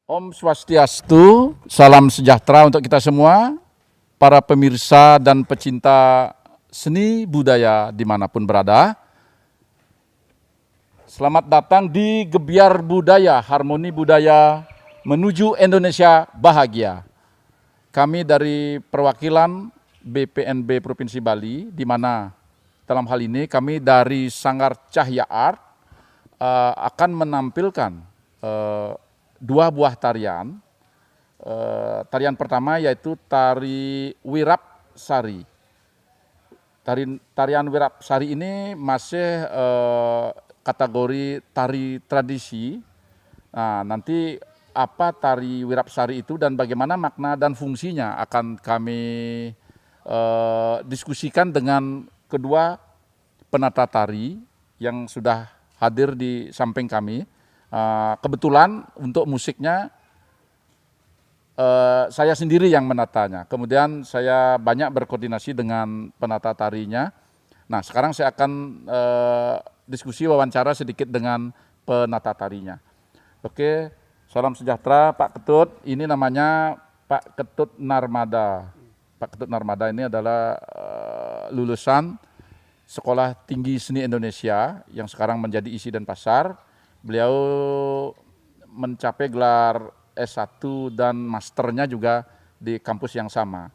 Om Swastiastu, salam sejahtera untuk kita semua, para pemirsa dan pecinta seni budaya dimanapun berada. Selamat datang di Gebiar Budaya, Harmoni Budaya menuju Indonesia Bahagia. Kami dari perwakilan BPNB Provinsi Bali, di mana dalam hal ini kami dari Sanggar Cahya Art akan menampilkan dua buah tarian. Tarian pertama yaitu tari Wirap Sari. Tarian Wirap Sari ini masih kategori tari tradisi. Nah, nanti apa tari Wirap Sari itu dan bagaimana makna dan fungsinya akan kami diskusikan dengan kedua penata tari yang sudah hadir di samping kami. Kebetulan untuk musiknya saya sendiri yang menatanya. Kemudian saya banyak berkoordinasi dengan penata tarinya. Nah, sekarang saya akan diskusi wawancara sedikit dengan penata tarinya. Oke, salam sejahtera Pak Ketut. Ini namanya Pak Ketut Narmada. Pak Ketut Narmada ini adalah lulusan Sekolah Tinggi Seni Indonesia yang sekarang menjadi Isi Denpasar. Beliau mencapai gelar S1 dan masternya juga di kampus yang sama.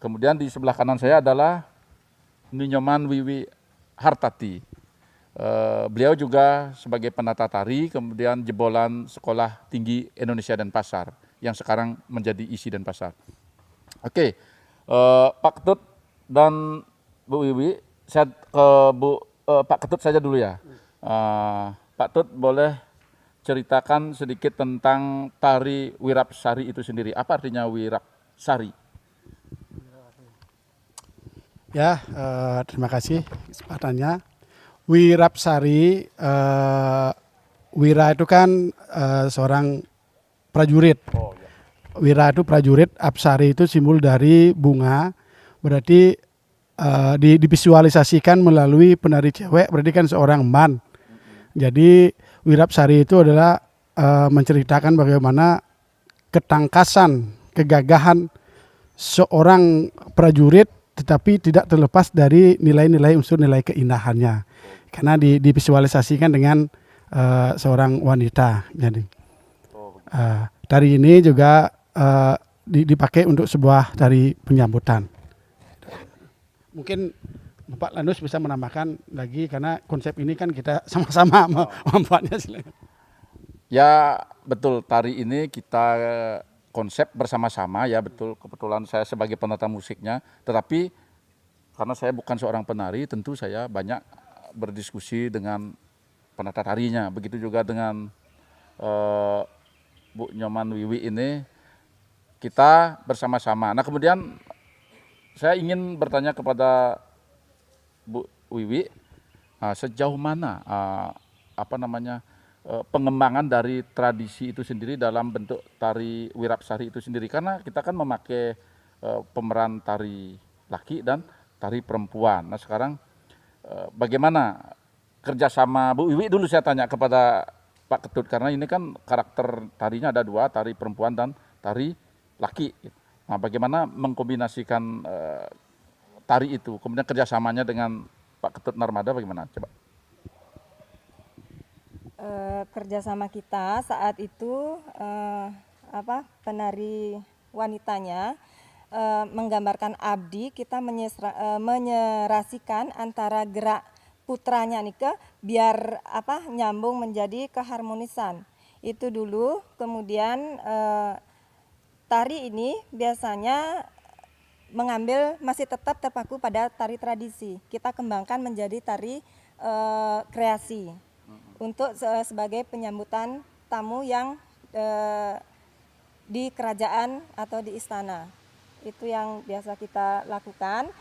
Kemudian di sebelah kanan saya adalah Ninyoman Wiwi Hartati. Beliau juga sebagai penata tari, kemudian jebolan Sekolah Tinggi Indonesia Denpasar yang sekarang menjadi Isi Denpasar. Oke, Pak Ketut dan Bu Wiwi, saya ke Pak Ketut saja dulu ya. Pak Tut boleh ceritakan sedikit tentang tari Wirap Sari itu sendiri. Apa artinya Wirap Sari? Ya, terima kasih kesempatannya. Wirap Sari, Wira itu kan seorang prajurit. Wira itu prajurit, Apsari itu simbol dari bunga. Berarti divisualisasikan melalui penari cewek, berarti kan seorang man. Jadi Wirap Sari itu adalah menceritakan bagaimana ketangkasan, kegagahan seorang prajurit tetapi tidak terlepas dari nilai-nilai unsur nilai keindahannya. Karena divisualisasikan dengan seorang wanita. Jadi tari ini juga dipakai untuk sebuah tari penyambutan. Mungkin Bapak Landus bisa menambahkan lagi karena konsep ini kan kita sama-sama membuatnya. Ya betul, tari ini kita konsep bersama-sama ya betul. Kebetulan saya sebagai penata musiknya, tetapi karena saya bukan seorang penari, tentu saya banyak berdiskusi dengan penata tarinya. Begitu juga dengan Bu Nyoman Wiwi ini, kita bersama-sama. Nah kemudian saya ingin bertanya kepada Bu Wiwi, sejauh mana pengembangan dari tradisi itu sendiri dalam bentuk tari Wirap Sari itu sendiri, karena kita kan memakai pemeran tari laki dan tari perempuan. Nah sekarang bagaimana kerjasama Bu Wiwi dulu saya tanya kepada Pak Ketut, karena ini kan karakter tarinya ada dua, tari perempuan dan tari laki. Nah bagaimana mengkombinasikan tari itu, kemudian kerjasamanya dengan Pak Ketut Narmada bagaimana? Coba. Kerjasama kita saat itu penari wanitanya menggambarkan abdi, kita menyerasikan antara gerak putranya nih biar nyambung menjadi keharmonisan. Itu dulu. Kemudian tari ini biasanya mengambil masih tetap terpaku pada tari tradisi. Kita kembangkan menjadi tari kreasi untuk sebagai penyambutan tamu yang di kerajaan atau di istana. Itu yang biasa kita lakukan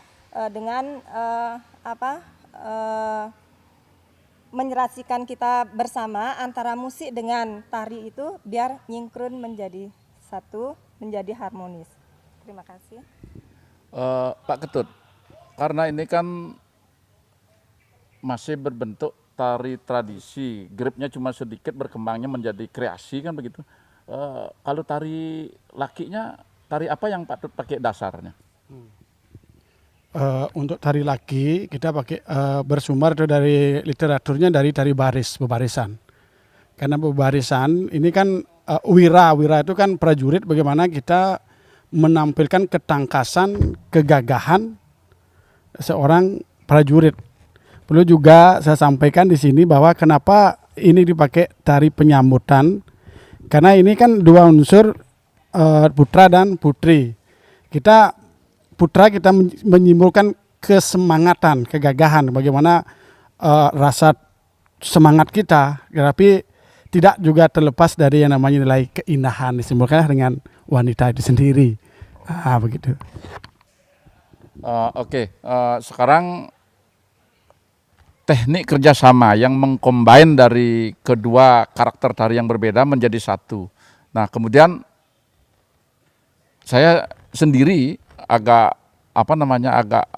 dengan menyerasikan kita bersama antara musik dengan tari itu biar nyingkron menjadi satu, menjadi harmonis. Terima kasih. Pak Ketut, karena ini kan masih berbentuk tari tradisi, gripnya cuma sedikit, berkembangnya menjadi kreasi kan begitu. Kalau tari lakinya, tari apa yang patut pakai dasarnya? Untuk tari laki kita pakai bersumber itu dari literaturnya dari tari baris, bebarisan. Karena bebarisan ini kan wira itu kan prajurit, bagaimana kita menampilkan ketangkasan, kegagahan seorang prajurit. Perlu juga saya sampaikan di sini bahwa kenapa ini dipakai tari penyambutan, karena ini kan dua unsur, putra dan putri. Putra kita menyimpulkan kesemangatan, kegagahan, bagaimana rasa semangat kita, tapi tidak juga terlepas dari yang namanya nilai keindahan, disimpulkan dengan wanita itu sendiri. Begitu. Sekarang teknik kerjasama yang mengcombine dari kedua karakter tari yang berbeda menjadi satu. Nah, kemudian saya sendiri agak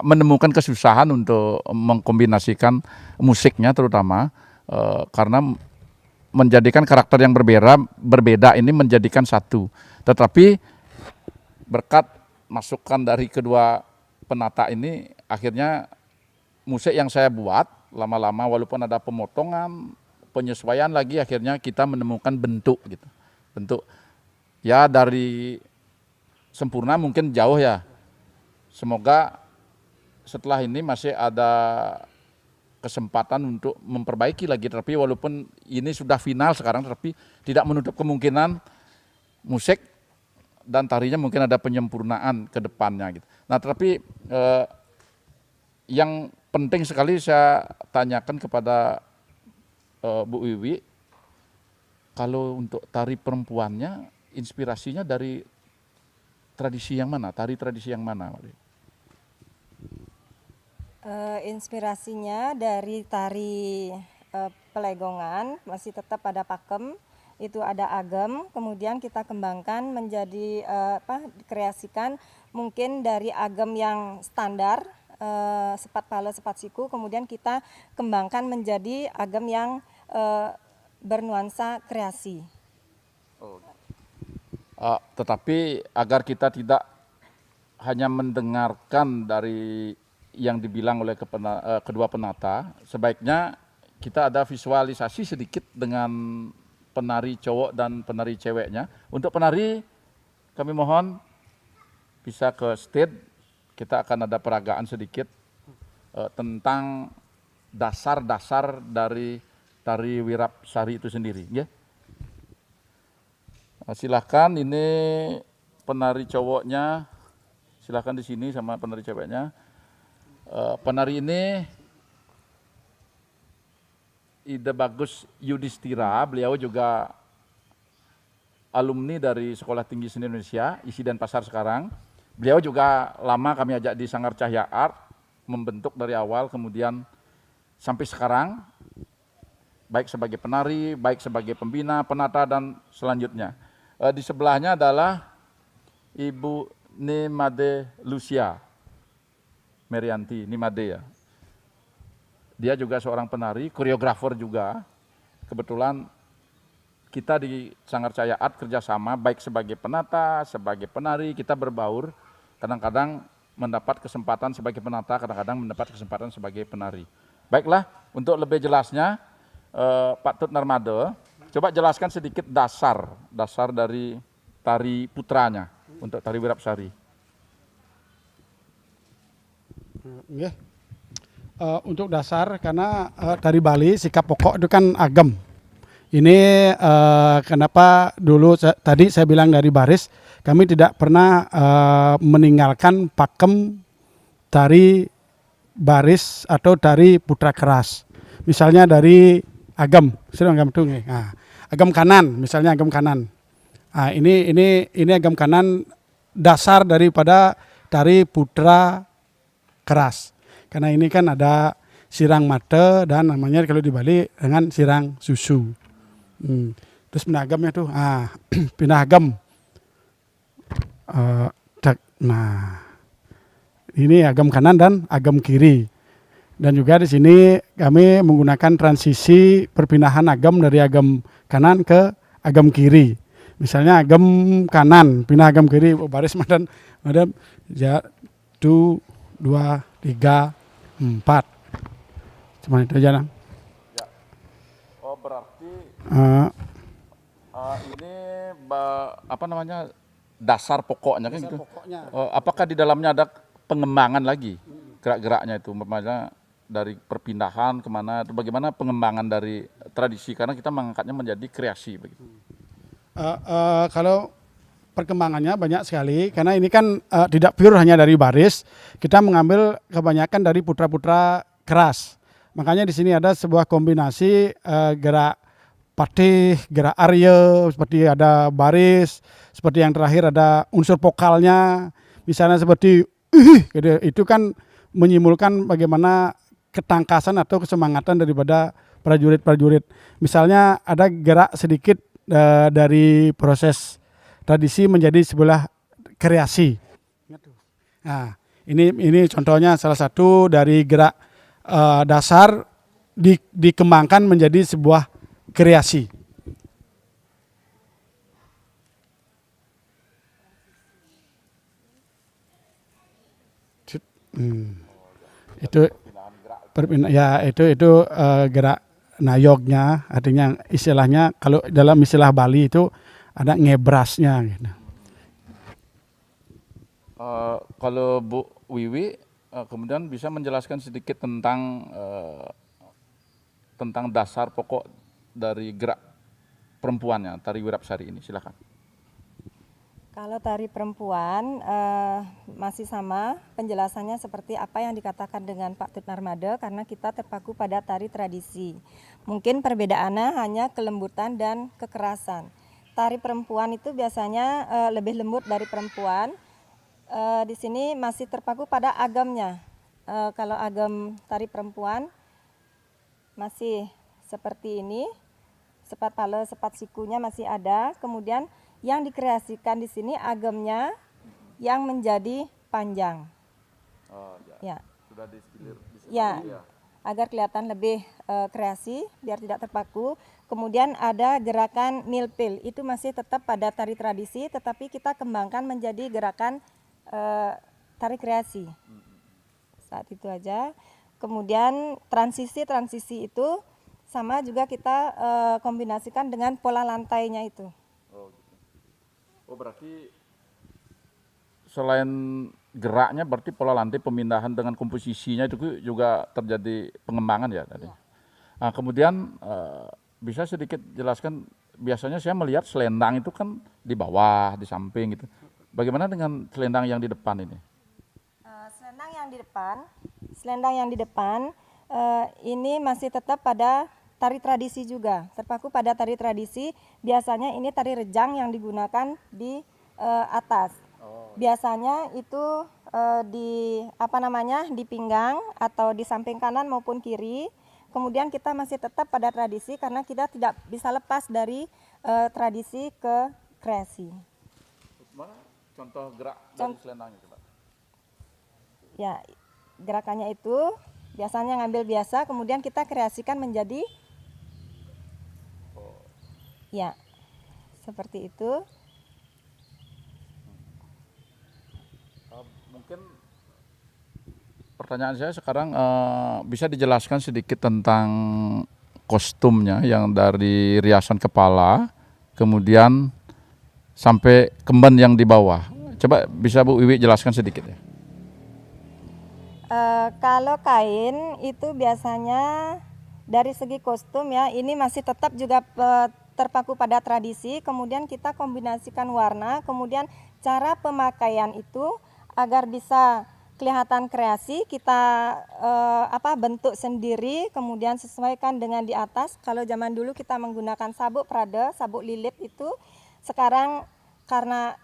menemukan kesusahan untuk mengkombinasikan musiknya, terutama karena menjadikan karakter yang berbeda ini menjadikan satu. Tetapi berkat masukan dari kedua penata ini, akhirnya musik yang saya buat lama-lama walaupun ada pemotongan, penyesuaian lagi, akhirnya kita menemukan bentuk gitu. Bentuk ya dari sempurna mungkin jauh ya. Semoga setelah ini masih ada kesempatan untuk memperbaiki lagi, tapi walaupun ini sudah final sekarang, tapi tidak menutup kemungkinan musik dan tarinya mungkin ada penyempurnaan ke depannya gitu. Nah, tapi yang penting sekali saya tanyakan kepada Bu Wiwi, kalau untuk tari perempuannya inspirasinya dari tradisi yang mana? Tari tradisi yang mana? Inspirasinya dari tari Pelegongan, masih tetap pada pakem, itu ada agem, kemudian kita kembangkan menjadi kreasikan mungkin dari agem yang standar, sepat pala, sepat siku, kemudian kita kembangkan menjadi agem yang bernuansa kreasi. Tetapi agar kita tidak hanya mendengarkan dari yang dibilang oleh kedua penata, sebaiknya kita ada visualisasi sedikit dengan penari cowok dan penari ceweknya. Untuk penari, kami mohon bisa ke stage, kita akan ada peragaan sedikit tentang dasar-dasar dari tari Wirapsari itu sendiri. Ya. Silahkan, ini penari cowoknya, silahkan di sini sama penari ceweknya. Penari ini Ide Bagus Yudhistira, beliau juga alumni dari Sekolah Tinggi Seni Indonesia, Isi Denpasar sekarang. Beliau juga lama kami ajak di Sanggar Cahya Art, membentuk dari awal, kemudian sampai sekarang, baik sebagai penari, baik sebagai pembina, penata, dan selanjutnya. Di sebelahnya adalah Ibu Nimade Lucia Merianti, Nimade ya. Dia juga seorang penari, koreografer juga. Kebetulan kita di Sanggar Cahya Art kerjasama, baik sebagai penata, sebagai penari, kita berbaur. Kadang-kadang mendapat kesempatan sebagai penata, kadang-kadang mendapat kesempatan sebagai penari. Baiklah, untuk lebih jelasnya, Pak Tut Narmada, coba jelaskan sedikit dasar dari tari putranya untuk tari Wirapsari. Yeah. Untuk dasar, karena tari Bali sikap pokok itu kan agem. Ini kenapa dulu tadi saya bilang dari baris, kami tidak pernah meninggalkan pakem tari baris atau tari putra keras. Misalnya dari agem, agem itu, nah, agem kanan, misalnya agem kanan. Nah, ini agem kanan dasar daripada tari putra keras. Karena ini kan ada sirang mata dan namanya kalau di Bali dengan sirang susu. Terus pindah agamnya tuh, pindah agam. Nah, ini agam kanan dan agam kiri. Dan juga di sini kami menggunakan transisi perpindahan agam dari agam kanan ke agam kiri. Misalnya agam kanan, pindah agam kiri, baris madam, madam, ya, 1, 2, 3, 4. Cuma itu aja, Nang. Ya. Oh berarti Eh, ini apa namanya dasar pokoknya kan Dasar gitu. pokoknya. Apakah di dalamnya ada pengembangan lagi gerak-geraknya itu, umpamanya dari perpindahan kemana, atau bagaimana pengembangan dari tradisi karena kita mengangkatnya menjadi kreasi begitu. Kalau perkembangannya banyak sekali karena ini kan tidak pure hanya dari baris, kita mengambil kebanyakan dari putra-putra keras. Makanya di sini ada sebuah kombinasi gerak patih, gerak arya, seperti ada baris, seperti yang terakhir ada unsur vokalnya, misalnya seperti gitu. Itu kan menyimpulkan bagaimana ketangkasan atau kesemangatan daripada prajurit-prajurit. Misalnya ada gerak sedikit dari proses tradisi menjadi sebuah kreasi. Nah, ini contohnya salah satu dari gerak dasar dikembangkan menjadi sebuah kreasi. Itu ya itu gerak nayognya, artinya istilahnya kalau dalam istilah Bali itu ada ngebrasnya gitu. Kalau Bu Wiwi kemudian bisa menjelaskan sedikit tentang dasar pokok dari gerak perempuannya tari Wirapsari ini, silakan. Kalau tari perempuan masih sama penjelasannya seperti apa yang dikatakan dengan Pak Tut Narmada karena kita terpaku pada tari tradisi. Mungkin perbedaannya hanya kelembutan dan kekerasan. Tari perempuan itu biasanya lebih lembut dari perempuan. Di sini masih terpaku pada agamnya. Kalau agam tari perempuan masih seperti ini, sepat pala, sepat sikunya masih ada. Kemudian yang dikreasikan di sini agamnya yang menjadi panjang. Ya. Sudah distilir. Ya, agar kelihatan lebih kreasi, biar tidak terpaku. Kemudian ada gerakan milpil, itu masih tetap pada tari tradisi, tetapi kita kembangkan menjadi gerakan tari kreasi. Saat itu aja. Kemudian transisi itu sama juga kita kombinasikan dengan pola lantainya itu. Oh berarti selain geraknya berarti pola lantai pemindahan dengan komposisinya itu juga terjadi pengembangan ya tadi. Nah, kemudian bisa sedikit jelaskan, biasanya saya melihat selendang itu kan di bawah, di samping gitu. Bagaimana dengan selendang yang di depan ini? Selendang yang di depan ini masih tetap pada tari tradisi juga, terpaku pada tari tradisi. Biasanya ini tari rejang yang digunakan di atas. Biasanya itu di pinggang atau di samping kanan maupun kiri. Kemudian kita masih tetap pada tradisi karena kita tidak bisa lepas dari tradisi ke kreasi. Mana contoh gerak dari selendangnya coba? Ya, gerakannya itu biasanya ngambil biasa, kemudian kita kreasikan menjadi ya, seperti itu. Mungkin pertanyaan saya sekarang bisa dijelaskan sedikit tentang kostumnya yang dari riasan kepala, kemudian sampai kemban yang di bawah. Coba bisa Bu Wiwi jelaskan sedikit ya. Kalau kain itu biasanya dari segi kostum ya, ini masih tetap juga terpaku pada tradisi, kemudian kita kombinasikan warna, kemudian cara pemakaian itu agar bisa kelihatan kreasi, kita bentuk sendiri, kemudian sesuaikan dengan di atas. Kalau zaman dulu kita menggunakan sabuk prada, sabuk lilit itu, sekarang karena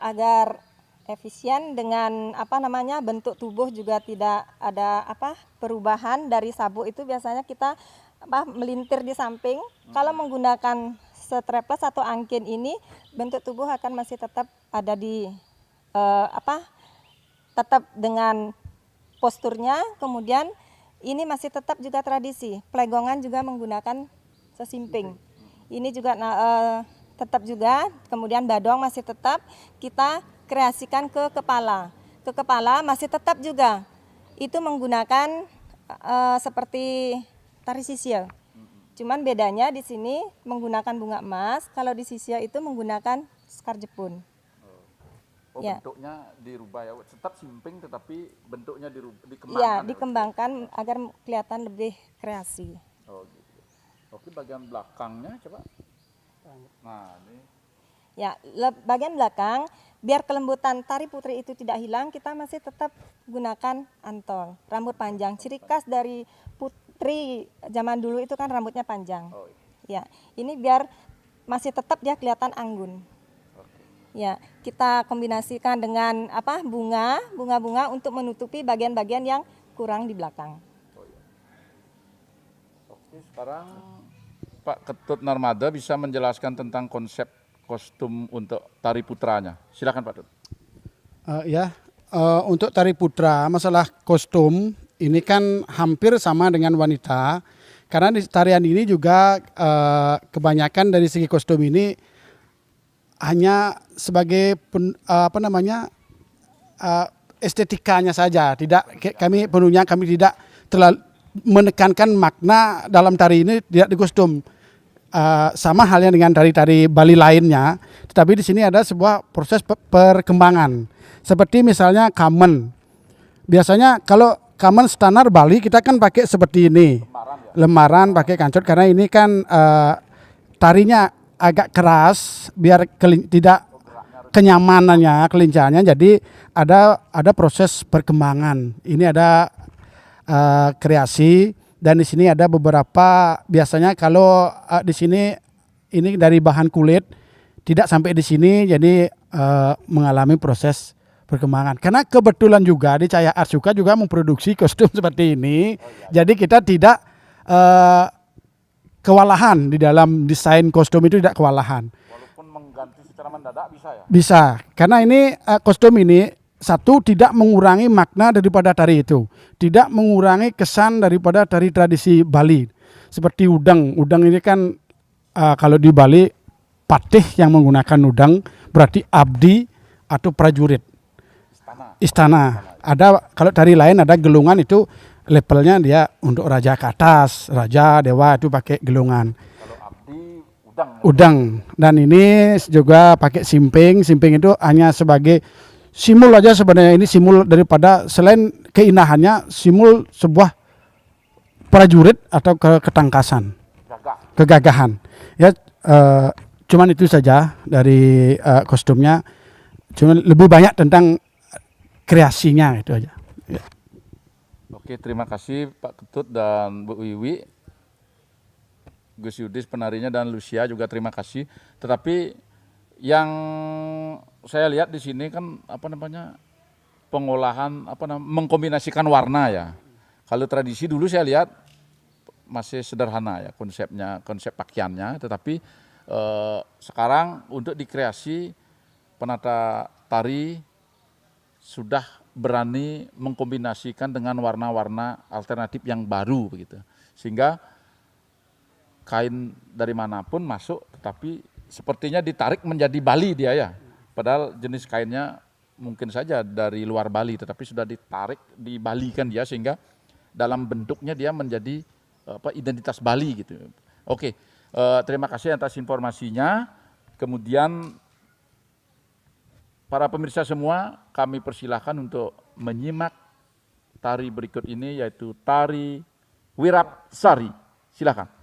agar efisien dengan bentuk tubuh juga tidak ada perubahan dari sabuk itu, biasanya kita melintir di samping. Kalau menggunakan strapless atau angkin ini, bentuk tubuh akan masih tetap ada di tetap dengan posturnya. Kemudian ini masih tetap juga tradisi. Pelegongan juga menggunakan sesimping. Ini juga tetap juga, kemudian badong masih tetap, kita kreasikan ke kepala. Ke kepala masih tetap juga, itu menggunakan seperti tari sisial. Cuman bedanya di sini menggunakan bunga emas, kalau di sisial itu menggunakan sekar Jepun. Oh, Ya. bentuknya dirubah ya, tetap simping tetapi bentuknya dikembangkan. Iya, ya? dikembangkan agar kelihatan lebih kreasi. Oh gitu. Oke, bagian belakangnya coba. Nah ini. Ya, bagian belakang biar kelembutan tari putri itu tidak hilang, kita masih tetap gunakan antol, rambut panjang. Ciri khas dari putri zaman dulu itu kan rambutnya panjang. Oh iya. Ya, ini biar masih tetap dia kelihatan anggun. Ya, kita kombinasikan dengan bunga-bunga untuk menutupi bagian-bagian yang kurang di belakang. Oke, sekarang Pak Ketut Narmada bisa menjelaskan tentang konsep kostum untuk tari putranya. Silakan Pak Ketut. Untuk tari putra, masalah kostum ini kan hampir sama dengan wanita. Karena di tarian ini juga kebanyakan dari segi kostum ini hanya sebagai estetikanya saja. Kami tidak terlalu menekankan makna dalam tari ini, tidak di kostum. Sama halnya dengan tari-tari Bali lainnya, tetapi di sini ada sebuah proses perkembangan. Seperti misalnya kamen. Biasanya kalau kamen standar Bali kita kan pakai seperti ini. Lemaran pakai kancot, karena ini kan tarinya agak keras biar tidak kenyamanannya, kelincahannya. Jadi ada proses perkembangan. Ini ada kreasi, dan di sini ada beberapa, biasanya kalau di sini ini dari bahan kulit tidak sampai di sini, jadi mengalami proses perkembangan. Karena kebetulan juga di Cahaya Art juga memproduksi kostum seperti ini. Jadi kita tidak kewalahan di dalam desain kostum, itu tidak kewalahan. Walaupun mengganti secara mendadak bisa ya? Bisa, karena ini kostum ini satu tidak mengurangi makna daripada tari itu, tidak mengurangi kesan daripada tari tradisi Bali. Seperti udang, udang ini kan kalau di Bali patih yang menggunakan udang berarti abdi atau prajurit. Istana. Ada kalau tari lain ada gelungan, itu levelnya dia untuk raja ke atas, raja, dewa itu pakai gelungan. Kalau abdi udang. Udang. Dan ini juga pakai simping. Simping itu hanya sebagai simul aja sebenarnya. Ini simul daripada, selain keindahannya, simul sebuah prajurit atau ketangkasan, kegagahan. Ya, cuman itu saja dari kostumnya. Cuman lebih banyak tentang kreasinya, itu aja. Ya. Oke, terima kasih Pak Ketut dan Bu Wiwi, Gus Yudis penarinya, dan Lucia juga terima kasih. Tetapi yang saya lihat di sini kan pengolahan mengkombinasikan warna ya. Kalau tradisi dulu saya lihat masih sederhana ya konsepnya, konsep pakaiannya, tetapi sekarang untuk dikreasi penata tari sudah berani mengkombinasikan dengan warna-warna alternatif yang baru begitu. Sehingga kain dari manapun masuk, tetapi sepertinya ditarik menjadi Bali dia ya. Padahal jenis kainnya mungkin saja dari luar Bali, tetapi sudah ditarik, dibalikan dia, sehingga dalam bentuknya dia menjadi identitas Bali gitu. Oke, terima kasih atas informasinya. Kemudian para pemirsa semua, kami persilahkan untuk menyimak tari berikut ini, yaitu tari Wirapsari. Silakan.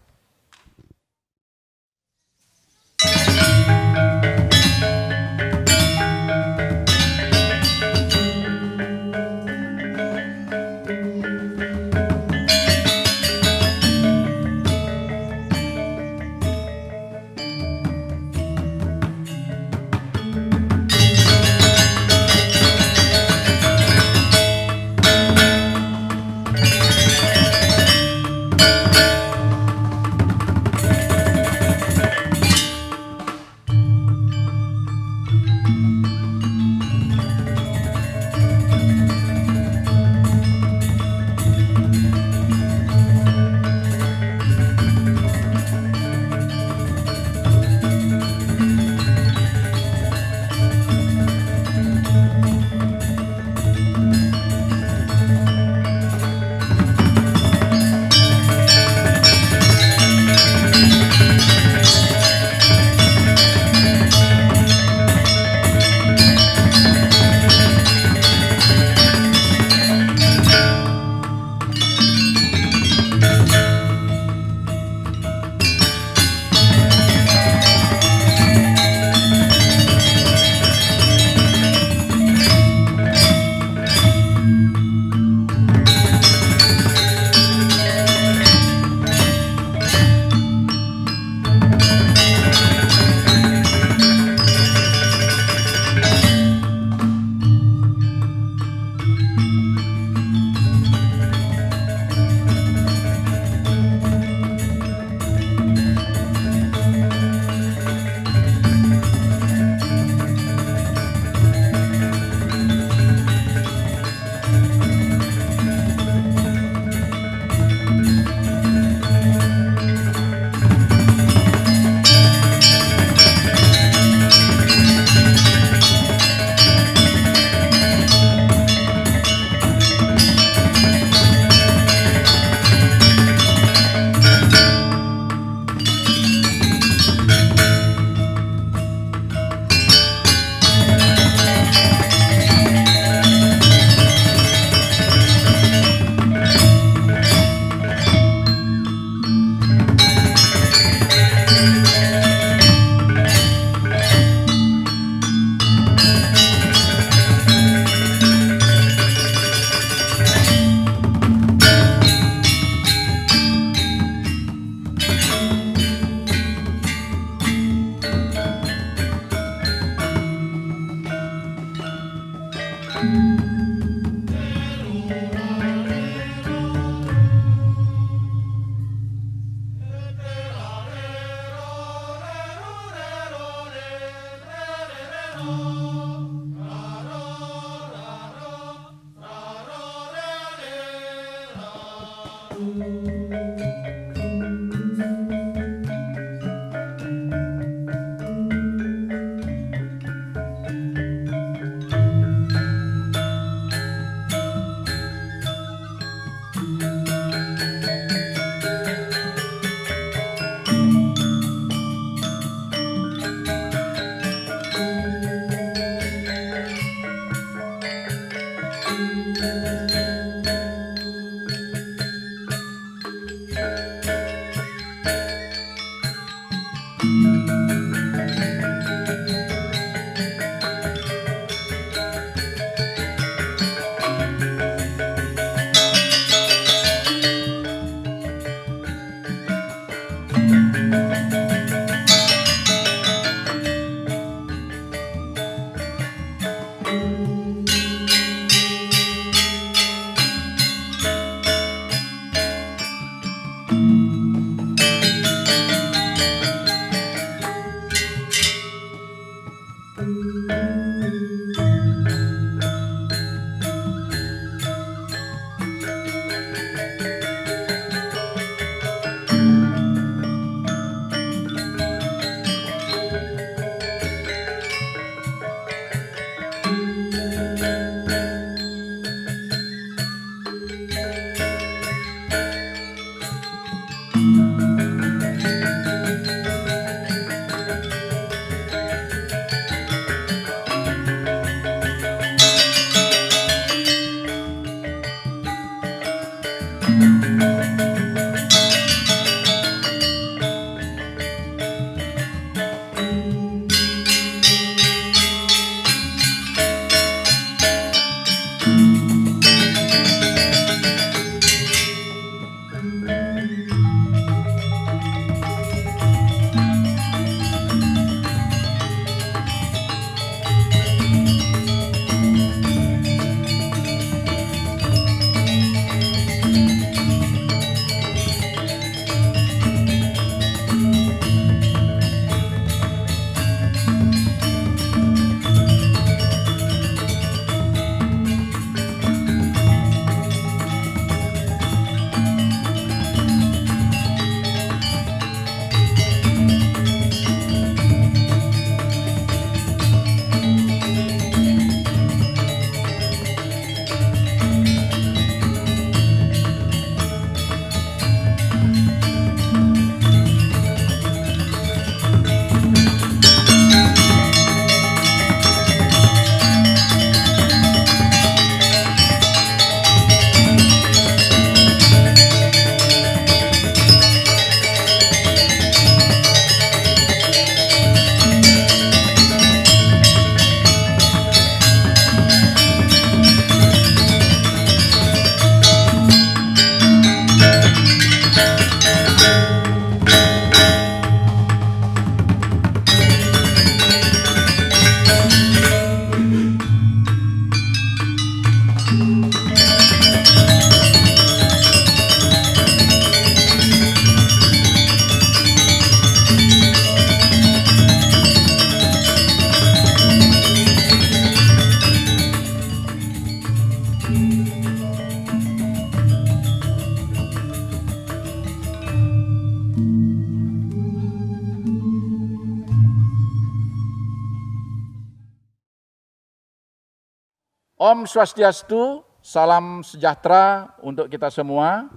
Om Swastiastu, salam sejahtera untuk kita semua.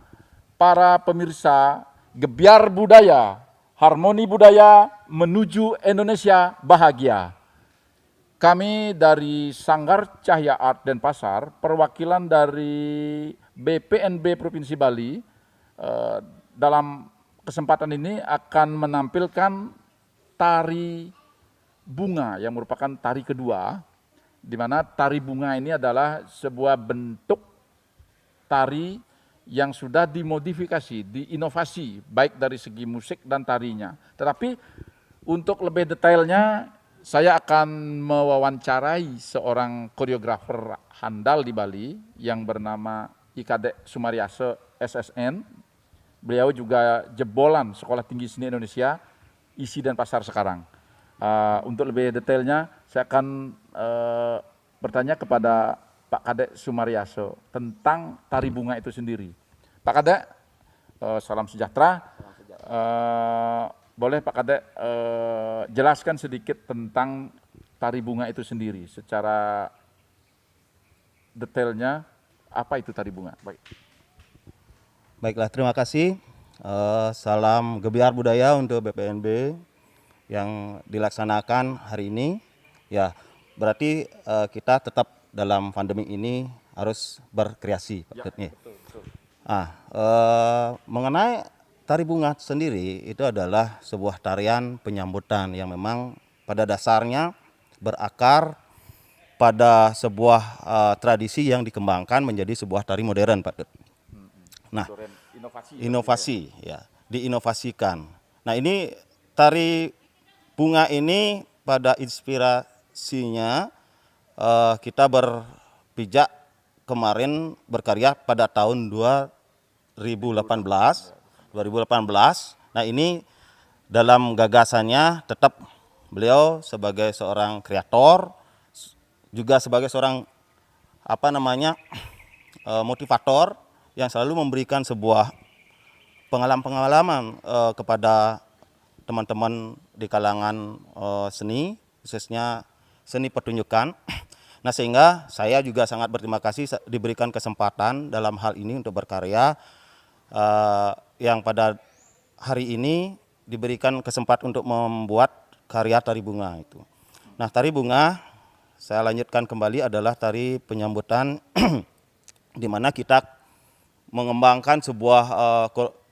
Para pemirsa, Gebyar Budaya, Harmoni Budaya menuju Indonesia Bahagia. Kami dari Sanggar Cahya Art Denpasar, perwakilan dari BPNB Provinsi Bali, dalam kesempatan ini akan menampilkan tari bunga yang merupakan tari kedua, di mana tari bunga ini adalah sebuah bentuk tari yang sudah dimodifikasi, diinovasi, baik dari segi musik dan tarinya. Tetapi untuk lebih detailnya, saya akan mewawancarai seorang koreografer handal di Bali yang bernama Ikade Sumaryase SSN. Beliau juga jebolan Sekolah Tinggi Seni Indonesia, ISI Denpasar sekarang. Untuk lebih detailnya, saya akan bertanya kepada Pak Kadek Sumaryase tentang tari bunga itu sendiri. Pak Kadek, Salam sejahtera. Boleh Pak Kadek jelaskan sedikit tentang tari bunga itu sendiri secara detailnya, apa itu tari bunga? Baik. Baiklah, terima kasih. Salam gebiar budaya untuk BPNB yang dilaksanakan hari ini. Ya, berarti kita tetap dalam pandemi ini harus berkreasi, Pak Ketni. Mengenai tari bunga sendiri itu adalah sebuah tarian penyambutan yang memang pada dasarnya berakar pada sebuah tradisi yang dikembangkan menjadi sebuah tari modern, Pak Ket. Nah, inovasi ya, diinovasikan. Nah, ini tari bunga ini pada inspirasinya kita berpijak kemarin berkarya pada tahun 2018. Nah, ini dalam gagasannya tetap beliau sebagai seorang kreator, juga sebagai seorang motivator yang selalu memberikan sebuah pengalaman-pengalaman kepada teman-teman di kalangan seni, khususnya seni pertunjukan. Nah, sehingga saya juga sangat berterima kasih diberikan kesempatan dalam hal ini untuk berkarya, yang pada hari ini diberikan kesempatan untuk membuat karya tari bunga itu. Nah, tari bunga saya lanjutkan kembali adalah tari penyambutan di mana kita mengembangkan sebuah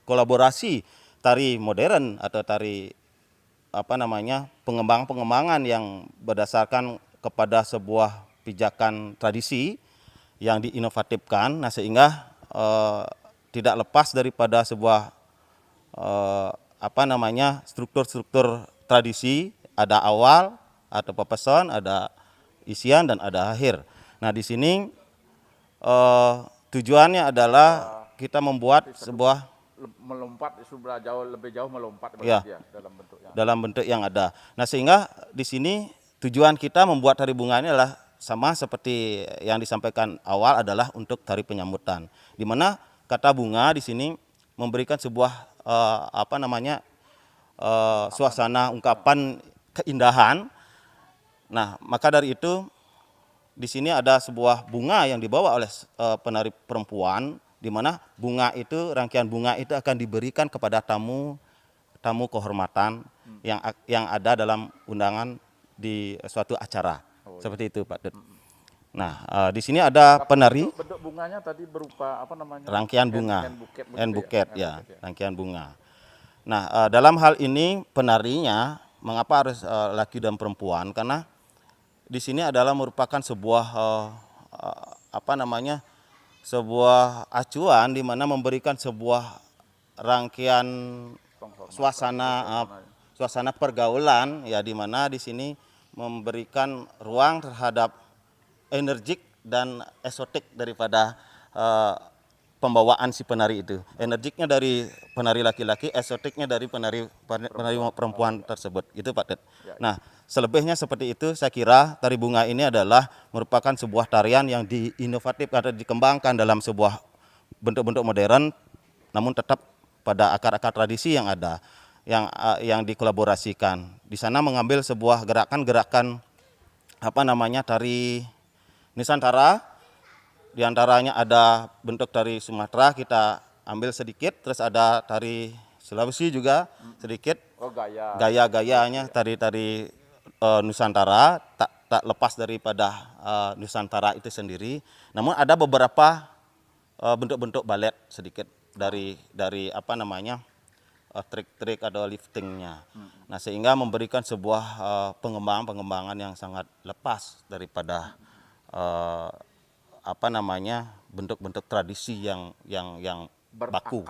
kolaborasi tari modern atau tari pengembangan yang berdasarkan kepada sebuah pijakan tradisi yang diinovatifkan. Nah, sehingga tidak lepas daripada sebuah struktur-struktur tradisi, ada awal, ada pepeson, ada isian dan ada akhir. Nah, di sini tujuannya adalah kita membuat sebuah melompat sudah lebih jauh melompat ya, dalam bentuk yang ada. Nah, sehingga di sini tujuan kita membuat tari bunga ini adalah sama seperti yang disampaikan awal, adalah untuk tari penyambutan, di mana kata bunga di sini memberikan sebuah suasana ungkapan keindahan. Nah, maka dari itu di sini ada sebuah bunga yang dibawa oleh penari perempuan, di mana bunga itu, rangkaian bunga itu akan diberikan kepada tamu kehormatan yang ada dalam undangan di suatu acara. Seperti itu, Pak Dut. Nah, di sini ada penari. Bentuk bunganya tadi berupa rangkaian bunga, buket, rangkaian bunga. Nah, dalam hal ini penarinya mengapa harus laki dan perempuan? Karena di sini adalah merupakan sebuah sebuah acuan di mana memberikan sebuah rangkaian suasana pergaulan ya, di mana di sini memberikan ruang terhadap energik dan esotik daripada pembawaan si penari itu. Energiknya dari penari laki-laki, esotiknya dari penari perempuan tersebut. Itu, Pak Ted. Nah, selebihnya seperti itu. Saya kira tari bunga ini adalah merupakan sebuah tarian yang diinovatif atau dikembangkan dalam sebuah bentuk-bentuk modern, namun tetap pada akar-akar tradisi yang ada, yang dikolaborasikan. Di sana mengambil sebuah gerakan-gerakan tari Nusantara, diantaranya ada bentuk tari Sumatera kita ambil sedikit, terus ada tari Sulawesi juga sedikit, gaya-gayanya tari-tari Nusantara, tak lepas daripada Nusantara itu sendiri. Namun ada beberapa bentuk-bentuk balet sedikit dari trik-trik atau liftingnya. Nah, sehingga memberikan sebuah pengembangan yang sangat lepas daripada bentuk-bentuk tradisi yang baku,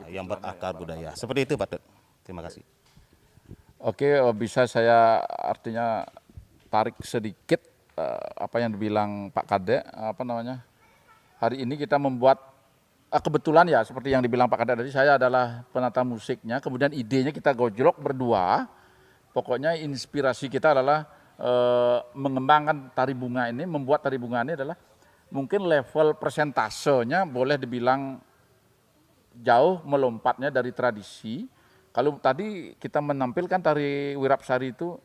yang berakar budaya. Seperti itu, Pak. Terima kasih. Oke, bisa saya artinya tarik sedikit apa yang dibilang Pak Kadek, hari ini kita membuat kebetulan ya seperti yang dibilang Pak Kadek tadi, saya adalah penata musiknya, kemudian idenya kita gojlok berdua. Pokoknya inspirasi kita adalah mengembangkan tari bunga ini, membuat tari bunga ini adalah mungkin level persentasenya boleh dibilang jauh melompatnya dari tradisi. Kalau tadi kita menampilkan tari Wirapsari itu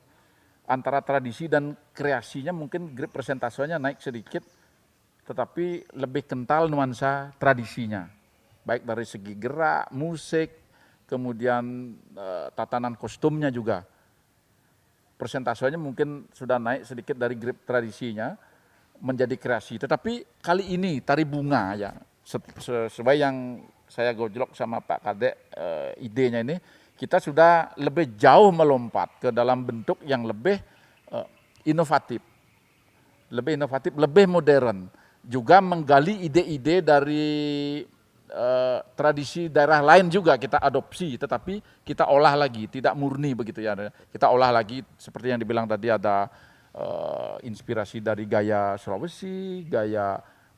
antara tradisi dan kreasinya mungkin grip presentasinya naik sedikit, tetapi lebih kental nuansa tradisinya. Baik dari segi gerak, musik, kemudian tatanan kostumnya juga. Persentasenya mungkin sudah naik sedikit dari grip tradisinya menjadi kreasi. Tetapi kali ini tari bunga ya, sesuai yang saya gojlok sama Pak Kadek idenya ini, kita sudah lebih jauh melompat ke dalam bentuk yang lebih inovatif, lebih modern, juga menggali ide-ide dari tradisi daerah lain juga kita adopsi, tetapi kita olah lagi, tidak murni begitu ya. Kita olah lagi seperti yang dibilang tadi, ada inspirasi dari gaya Sulawesi,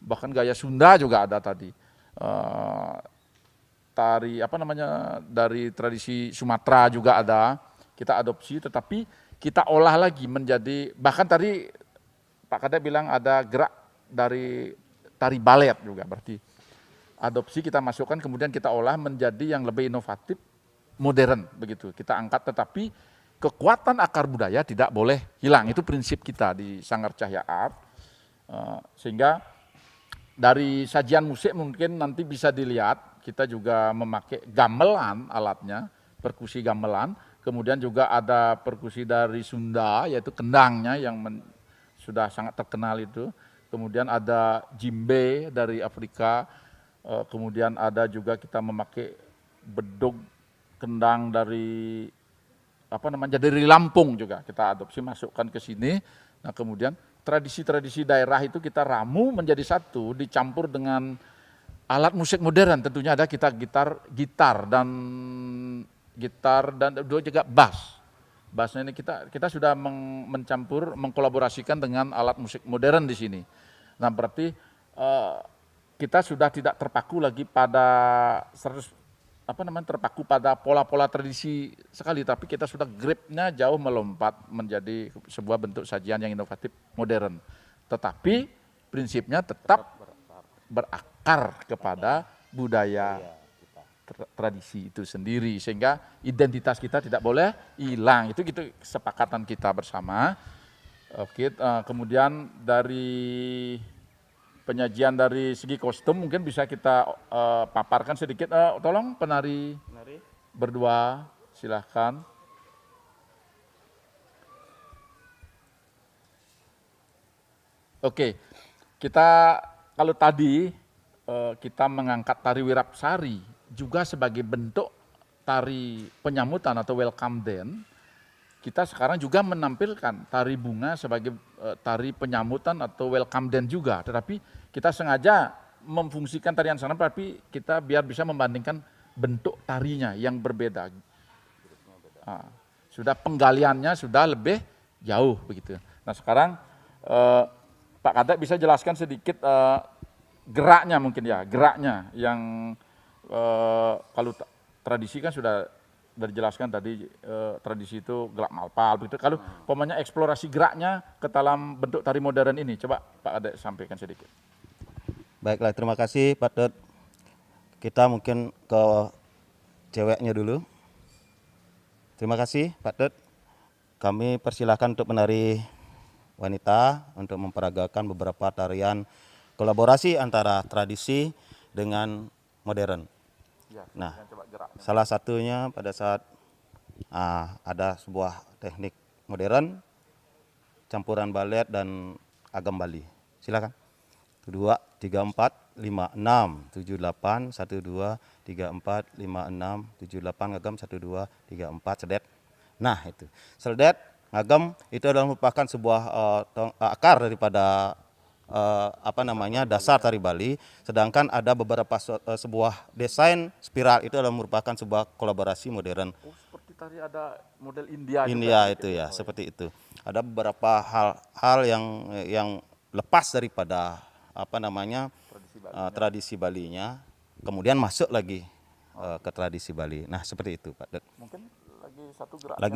bahkan gaya Sunda juga ada tadi. Tari dari tradisi Sumatera juga ada, kita adopsi, tetapi kita olah lagi menjadi, bahkan tadi Pak Kadek bilang ada gerak dari tari balet juga, berarti adopsi kita masukkan, kemudian kita olah menjadi yang lebih inovatif, modern begitu. Kita angkat, tetapi kekuatan akar budaya tidak boleh hilang. Itu prinsip kita di Sanggar Cahya Art. Sehingga dari sajian musik mungkin nanti bisa dilihat, kita juga memakai gamelan alatnya, perkusi gamelan. Kemudian juga ada perkusi dari Sunda, yaitu kendangnya yang sudah sangat terkenal itu. Kemudian ada djembe dari Afrika. Kemudian ada juga kita memakai bedug kendang dari dari Lampung juga kita adopsi, masukkan ke sini. Nah, kemudian tradisi-tradisi daerah itu kita ramu menjadi satu, dicampur dengan alat musik modern. Tentunya ada kita gitar dan juga bass. Bassnya ini kita sudah mencampur, mengkolaborasikan dengan alat musik modern di sini. Nah, berarti kita sudah tidak terpaku lagi pada terpaku pada pola-pola tradisi sekali, tapi kita sudah gripnya jauh melompat menjadi sebuah bentuk sajian yang inovatif modern. Tetapi prinsipnya tetap berakar kepada budaya tradisi itu sendiri, sehingga identitas kita tidak boleh hilang. Itu kesepakatan kita bersama. Oke, kemudian dari penyajian dari segi kostum mungkin bisa kita paparkan sedikit. Tolong penari berdua, silahkan. Oke, kita kalau tadi kita mengangkat tari Wirapsari juga sebagai bentuk tari penyambutan atau welcome dance, kita sekarang juga menampilkan tari bunga sebagai tari penyambutan atau welcome dance juga. Tetapi kita sengaja memfungsikan tarian sana, tapi kita biar bisa membandingkan bentuk tarinya yang berbeda. Sudah penggaliannya sudah lebih jauh begitu. Nah, sekarang Pak Kadek bisa jelaskan sedikit geraknya mungkin ya, geraknya yang kalau tradisi kan sudah dijelaskan tadi, tradisi itu gelak malpal begitu. Kalau umpamanya eksplorasi geraknya ke dalam bentuk tari modern ini, coba Pak Kadek sampaikan sedikit. Baiklah, terima kasih Pak Dut. Kita mungkin ke ceweknya dulu. Terima kasih Pak Dut. Kami persilahkan untuk penari wanita untuk memperagakan beberapa tarian kolaborasi antara tradisi dengan modern. Nah, salah satunya pada saat ada sebuah teknik modern, campuran balet dan agam Bali. Silakan. 2, 3, 4, 5, 6, 7, 8, 1, 2, 3, 4, 5, 6, 7, 8, agam 1, 2, 3, 4, sedet. Nah, itu. Sedet, agam itu adalah merupakan sebuah akar daripada dasar tari Bali, sedangkan ada beberapa sebuah desain spiral itu adalah merupakan sebuah kolaborasi modern. Oh, seperti tadi ada model India juga, itu ya, seperti itu. Ada beberapa hal yang lepas daripada tradisi Balinya, kemudian masuk lagi ke tradisi Bali. Nah, seperti itu, Pak Dut. Mungkin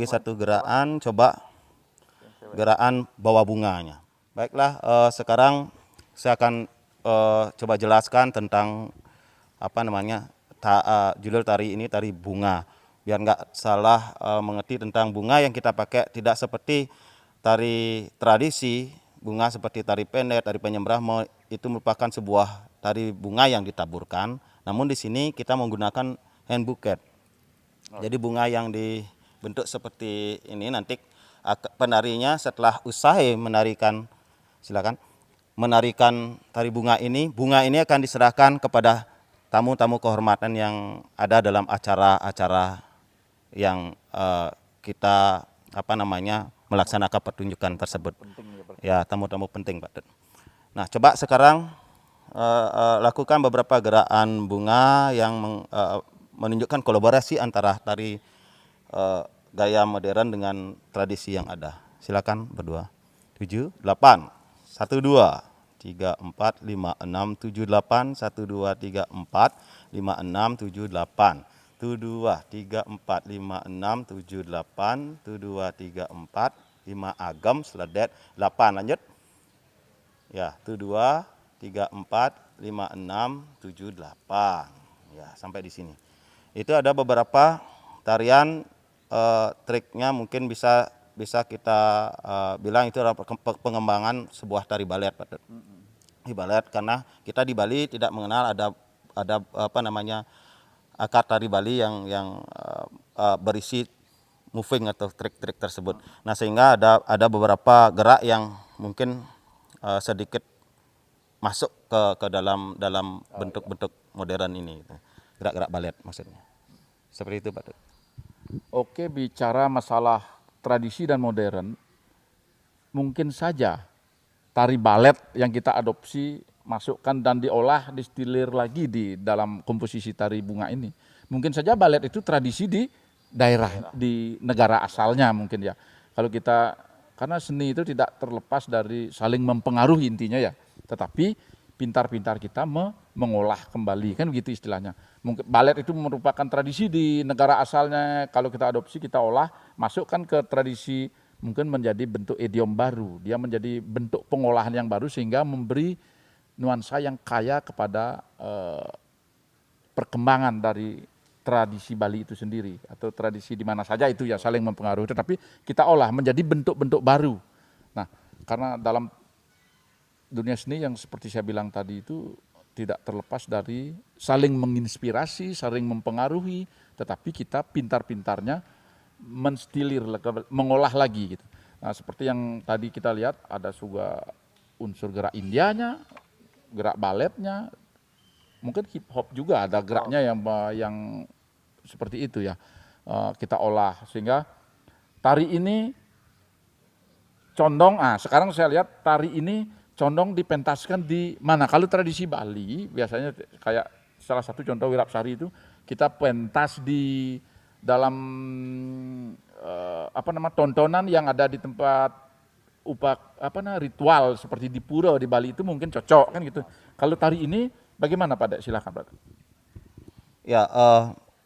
satu gerakan, coba gerakan bawa bunganya. Baiklah, sekarang saya akan coba jelaskan tentang judul tari ini tari bunga. Biar nggak salah mengerti tentang bunga yang kita pakai, tidak seperti tari tradisi bunga seperti tari pendek, tari penyembrahmo, itu merupakan sebuah tari bunga yang ditaburkan. Namun di sini kita menggunakan hand bouquet. Jadi bunga yang dibentuk seperti ini, nanti penarinya setelah usai menarikan, silakan, menarikan tari bunga ini akan diserahkan kepada tamu-tamu kehormatan yang ada dalam acara-acara yang kita melaksanakan pertunjukan tersebut. Ya, tamu-tamu penting, Pak. Nah, coba sekarang lakukan beberapa gerakan bunga yang menunjukkan kolaborasi antara tari gaya modern dengan tradisi yang ada. Silakan berdua. 7, 8, 1, 2, 3, 4, 5, 6, 7, 8, 1, 2, 3, 4, 5, 6, 7, 8. 1, 2, 3, 4, 5, 6, 7, 8. 1, 2, 3, 4, 5 agam, seledet, 8. Lanjut. Ya, 1, 2, 3, 4, 5, 6, 7, 8. Ya, sampai di sini. Itu ada beberapa tarian, triknya mungkin bisa kita bilang itu adalah pengembangan sebuah tari balet, Pak. Di balet, karena kita di Bali tidak mengenal ada akar tari Bali yang berisi moving atau trik-trik tersebut. Nah, sehingga ada beberapa gerak yang mungkin sedikit masuk ke dalam bentuk-bentuk modern ini, gerak-gerak balet maksudnya. Seperti itu, Pak. Oke, bicara masalah tradisi dan modern, mungkin saja tari balet yang kita adopsi, masukkan dan diolah, distilir lagi di dalam komposisi tari bunga ini. Mungkin saja balet itu tradisi di daerah, di negara asalnya mungkin ya. Kalau kita, karena seni itu tidak terlepas dari saling mempengaruhi intinya ya. Tetapi pintar-pintar kita mengolah kembali, kan begitu istilahnya. Mungkin balet itu merupakan tradisi di negara asalnya, kalau kita adopsi, kita olah, masukkan ke tradisi, mungkin menjadi bentuk idiom baru, dia menjadi bentuk pengolahan yang baru sehingga memberi nuansa yang kaya kepada perkembangan dari tradisi Bali itu sendiri, atau tradisi di mana saja itu ya saling mempengaruhi, tetapi kita olah menjadi bentuk-bentuk baru. Nah, karena dalam dunia seni yang seperti saya bilang tadi itu tidak terlepas dari saling menginspirasi, saling mempengaruhi, tetapi kita pintar-pintarnya menstilir, mengolah lagi gitu. Nah, seperti yang tadi kita lihat ada juga unsur gerak Indianya, gerak baletnya, mungkin hip hop juga ada geraknya yang seperti itu ya. Kita olah sehingga tari ini condong. Sekarang saya lihat tari ini condong dipentaskan di mana? Kalau tradisi Bali biasanya kayak salah satu contoh Wirapsari itu kita pentas di dalam tontonan yang ada di tempat ritual seperti di pura di Bali itu mungkin cocok kan gitu. Kalau tari ini bagaimana, Pak Dek? Silakan, Pak. Ya,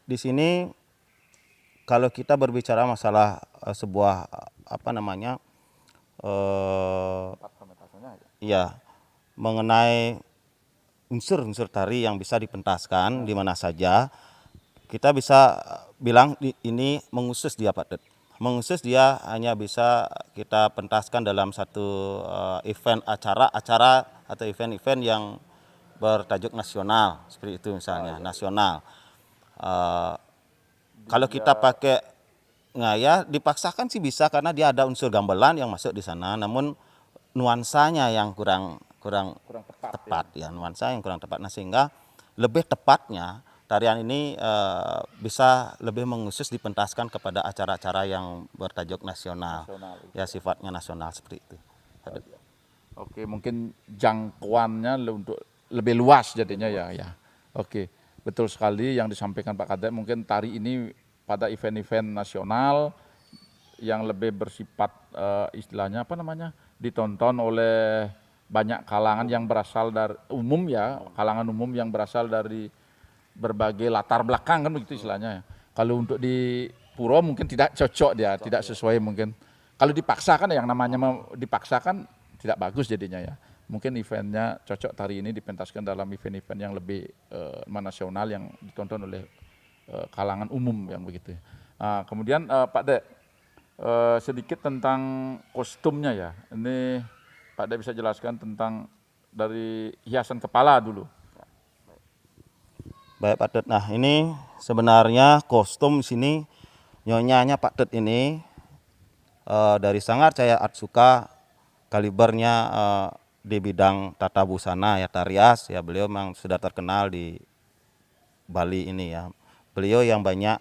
di sini kalau kita berbicara masalah sebuah ya, mengenai unsur-unsur tari yang bisa dipentaskan di mana saja, kita bisa bilang ini mengusus dia, Pak. Mengusus dia hanya bisa kita pentaskan dalam satu event acara atau event-event yang bertajuk nasional, seperti itu misalnya, nasional. Kalau kita pakai ngaya dipaksakan sih bisa karena dia ada unsur gamelan yang masuk di sana, namun nuansanya yang kurang tepat ya, nuansa yang kurang tepat. Nah, sehingga lebih tepatnya tarian ini bisa lebih mengusus dipentaskan kepada acara-acara yang bertajuk nasional ya, sifatnya nasional seperti itu. Oke, mungkin jangkauannya untuk lebih luas jadinya ya. Oke, betul sekali yang disampaikan Pak Kadek. Mungkin tari ini pada event-event nasional yang lebih bersifat istilahnya ditonton oleh banyak kalangan yang berasal dari kalangan umum yang berasal dari berbagai latar belakang, kan begitu istilahnya. Kalau untuk di pura mungkin tidak cocok dia, tidak sesuai mungkin. Kalau dipaksakan yang namanya dipaksakan tidak bagus jadinya ya. mungkin eventnya cocok tari ini dipentaskan dalam event-event yang lebih nasional yang ditonton oleh kalangan umum yang begitu. Kemudian Pak Dek, sedikit tentang kostumnya ya. Ini Pak Dek bisa jelaskan tentang dari hiasan kepala dulu. Baik Pak Ded. Nah ini sebenarnya kostum sini nyonyanya Pak Ded ini dari Sanggar Cahaya Atsuka, kalibernya di bidang tata busana ya tarias ya, beliau memang sudah terkenal di Bali ini ya. Beliau yang banyak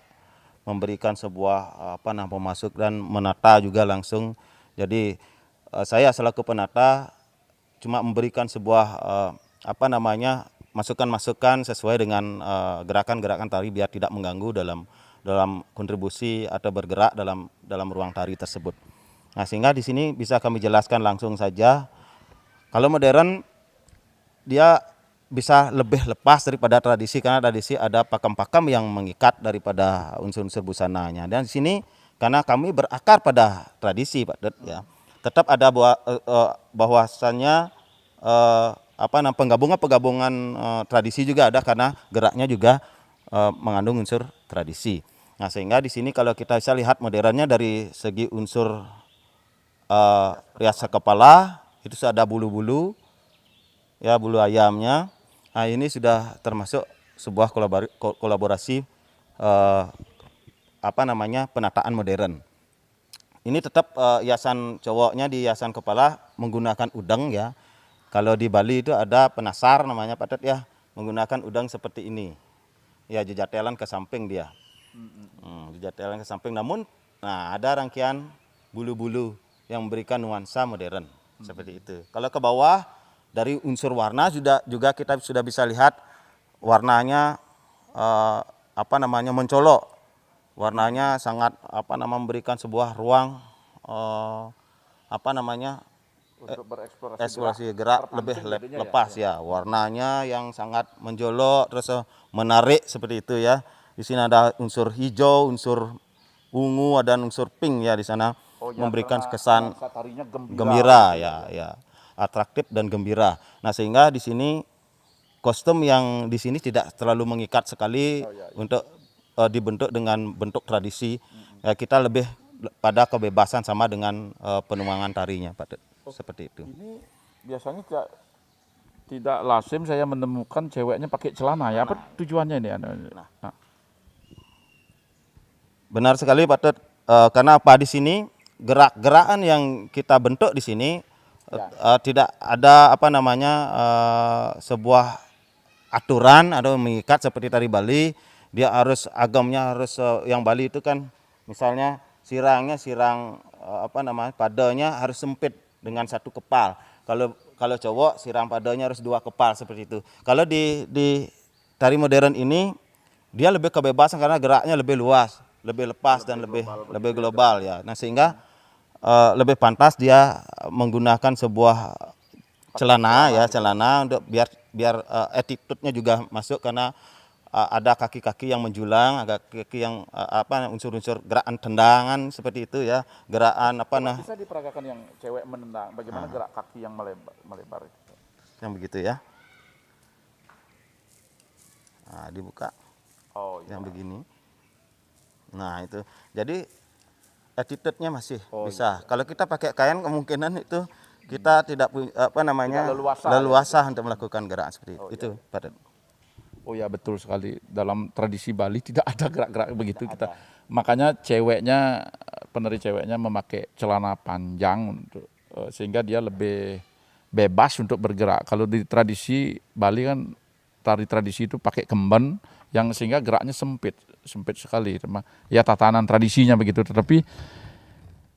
memberikan sebuah pemasuk dan menata juga langsung. Jadi saya selaku penata cuma memberikan sebuah masukan-masukan sesuai dengan gerakan-gerakan tari biar tidak mengganggu dalam kontribusi atau bergerak dalam ruang tari tersebut. Nah, sehingga di sini bisa kami jelaskan langsung saja. Kalau modern dia bisa lebih lepas daripada tradisi, karena tradisi ada pakem-pakem yang mengikat daripada unsur-unsur busananya. Dan di sini karena kami berakar pada tradisi, Pak Ded, ya. Tetap ada bahwasannya penggabungan tradisi juga ada, karena geraknya juga mengandung unsur tradisi. Nah, sehingga di sini kalau kita bisa lihat modernnya dari segi unsur riasan kepala itu sudah ada bulu-bulu ya, bulu ayamnya. Nah, ini sudah termasuk sebuah kolaborasi penataan modern. Ini tetap hiasan cowoknya di hiasan kepala menggunakan udang ya. Kalau di Bali itu ada penasar namanya Pak Ded ya, menggunakan udang seperti ini. Ya, jejatelan ke samping dia. Jejatelan ke samping, namun ada rangkaian bulu-bulu yang memberikan nuansa modern seperti itu. Kalau ke bawah dari unsur warna juga kita sudah bisa lihat warnanya mencolok. Warnanya sangat memberikan sebuah ruang Untuk eksplorasi gerak lebih lepas ya. Warnanya yang sangat menjolok terus menarik seperti itu ya. Di sini ada unsur hijau, unsur ungu, dan unsur pink ya di sana, memberikan kesan gembira ya, atraktif dan gembira. Nah, sehingga di sini kostum yang di sini tidak terlalu mengikat sekali untuk dibentuk dengan bentuk tradisi. Ya, kita lebih pada kebebasan sama dengan penuangan tarinya, Pak Ded. Seperti itu. Ini biasanya tidak lazim saya menemukan ceweknya pakai celana ya. Apa tujuannya ini? Benar sekali Pak Ded. Karena apa, di sini gerak-gerakan yang kita bentuk di sini tidak ada sebuah aturan atau mengikat seperti tari Bali. Dia harus agamnya harus yang Bali itu kan misalnya sirang padanya harus sempit dengan satu kepal. Kalau cowok sirang padanya harus 2 kepal seperti itu. Kalau di tari modern ini dia lebih kebebasan karena geraknya lebih luas, lebih lepas dan lebih global ya. Nah, sehingga lebih pantas dia menggunakan sebuah celana untuk biar attitude-nya juga masuk, karena ada kaki-kaki yang menjulang, ada kaki yang unsur-unsur gerakan tendangan seperti itu ya, gerakan bisa diperagakan yang cewek menendang, bagaimana gerak kaki yang melebar itu? Yang begitu ya. Nah, dibuka. Yang begini. Nah, itu. Jadi attitude-nya masih bisa. Kalau kita pakai kain kemungkinan itu kita tidak leluasa untuk melakukan gerakan seperti itu. Pak Ded. Oh ya, betul sekali. Dalam tradisi Bali tidak ada gerak-gerak begitu kita. Makanya penari ceweknya memakai celana panjang sehingga dia lebih bebas untuk bergerak. Kalau di tradisi Bali kan tari tradisi itu pakai kemben yang sehingga geraknya sempit sekali. Ya, tatanan tradisinya begitu. Tetapi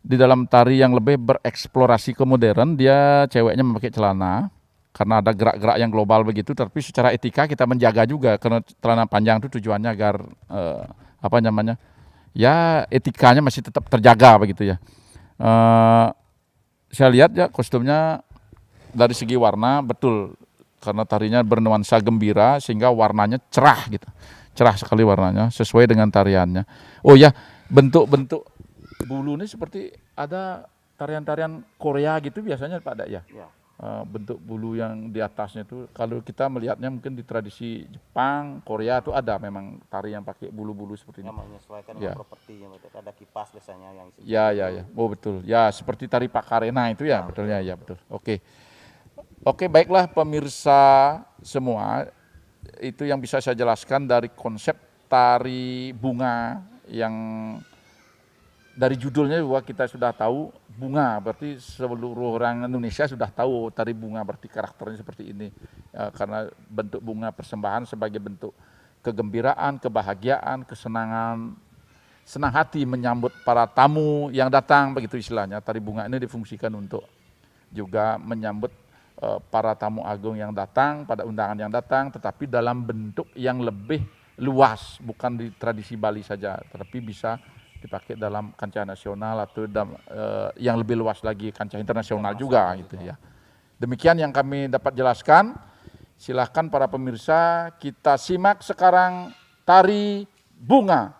di dalam tari yang lebih bereksplorasi ke modern, dia ceweknya memakai celana. Karena ada gerak-gerak yang global begitu, tapi secara etika kita menjaga juga, karena celana panjang itu tujuannya agar etikanya masih tetap terjaga begitu ya. Saya lihat ya kostumnya dari segi warna betul, karena tarinya bernuansa gembira sehingga warnanya cerah gitu, cerah sekali warnanya sesuai dengan tariannya. Oh ya, bentuk-bentuk bulu ini seperti ada tarian-tarian Korea gitu biasanya Pak Dak ya. bentuk bulu yang di atasnya itu. Kalau kita melihatnya mungkin di tradisi Jepang, Korea itu ada memang tari yang pakai bulu-bulu seperti ini. Yang menyesuaikan Ya. dengan properti, ada kipas biasanya yang isi. Ya. Oh betul. Ya seperti tari Pakarena itu ya, betulnya ya betul. Oke, baiklah pemirsa semua, itu yang bisa saya jelaskan dari konsep tari bunga yang dari judulnya juga kita sudah tahu bunga, berarti seluruh orang Indonesia sudah tahu tari bunga, berarti karakternya seperti ini. Karena bentuk bunga persembahan sebagai bentuk kegembiraan, kebahagiaan, kesenangan, senang hati menyambut para tamu yang datang, begitu istilahnya. Tari bunga ini difungsikan untuk juga menyambut para tamu agung yang datang, pada undangan yang datang, tetapi dalam bentuk yang lebih luas, bukan di tradisi Bali saja, tetapi bisa dipakai dalam kancah nasional atau yang lebih luas lagi kancah internasional juga gitu ya. Demikian yang kami dapat jelaskan. Silahkan para pemirsa, kita simak sekarang tari bunga.